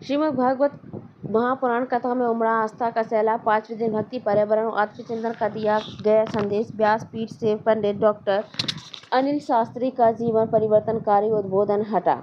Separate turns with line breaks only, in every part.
श्रीमद् भागवत महापुराण कथा में उमड़ा आस्था का सैलाब। 5वें दिन भक्ति, पर्यावरण और आत्मचिंतन का दिया गया संदेश। व्यासपीठ से पंडित डॉक्टर अनिल शास्त्री का जीवन परिवर्तनकारी उद्बोधन हटा।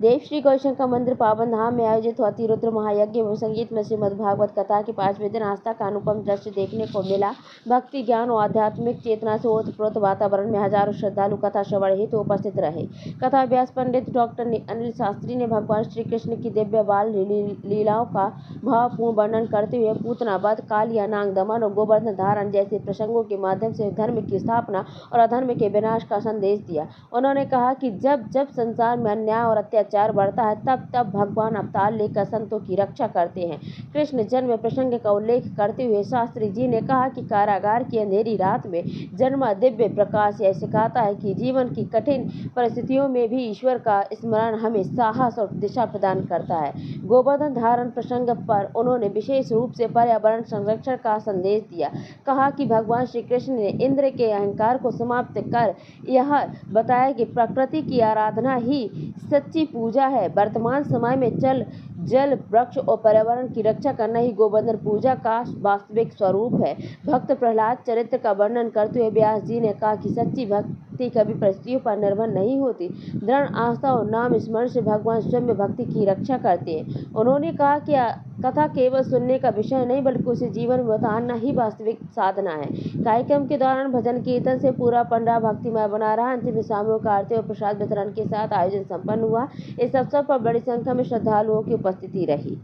देव श्री गौरीशंकर मंदिर पावन धाम में आयोजित हुआ अतिरुद्र महायज्ञ एवं संगीत में श्रीमद् भागवत कथा के 5वें दिन आस्था का अनुपम दृश्य देखने को मिला। भक्ति, ज्ञान और आध्यात्मिक चेतना से ओतप्रोत वातावरण में हजारों श्रद्धालु कथा श्रवण हेतु उपस्थित रहे। कथा व्यास पंडित डॉक्टर अनिल शास्त्री ने भगवान श्री कृष्ण की दिव्य बाल लीलाओं का भावपूर्ण वर्णन करते हुए पूतना वध, कालिया नाग दमन और गोवर्धन धारण जैसे प्रसंगों के माध्यम से धर्म की स्थापना और अधर्म के विनाश का संदेश दिया। उन्होंने कहा कि जब जब संसार में अन्याय और अत्याचार बढ़ता है, तब तब भगवान अवतार लेकर संतों की रक्षा करते हैं। कृष्ण जन्म प्रसंग का उल्लेख करते हुए शास्त्री जी ने कहा कि कारागार की अंधेरी रात में जन्मा दिव्य प्रकाश यह सिखाता है कि जीवन की कठिन परिस्थितियों में भी ईश्वर का स्मरण हमें साहस और दिशा प्रदान करता है। गोवर्धन धारण प्रसंग पर उन्होंने विशेष रूप से पर्यावरण संरक्षण का संदेश दिया। कहा कि भगवान श्री कृष्ण ने इंद्र के अहंकार को समाप्त कर यह बताया कि प्रकृति की आराधना ही सच्ची पूजा है। वर्तमान समय में जल, वृक्ष और पर्यावरण की रक्षा करना ही गोवर्धन पूजा का वास्तविक स्वरूप है। भक्त प्रहलाद चरित्र का वर्णन करते हुए व्यास जी ने कहा कि सच्ची भक्ति कभी परिस्थितियों पर निर्भर नहीं होती। दृढ़ आस्था और नाम स्मरण से भगवान स्वयं भक्ति की रक्षा करते हैं। उन्होंने कहा कि कथा केवल सुनने का विषय नहीं, बल्कि उसे जीवन में उतारना ही वास्तविक साधना है। कार्यक्रम के दौरान भजन कीर्तन से पूरा पंडाल भक्तिमय बना रहा। अंतिम में सामूहिक आरती और प्रसाद वितरण के साथ आयोजन संपन्न हुआ। इस अवसर पर बड़ी संख्या में श्रद्धालुओं की उपस्थिति रही।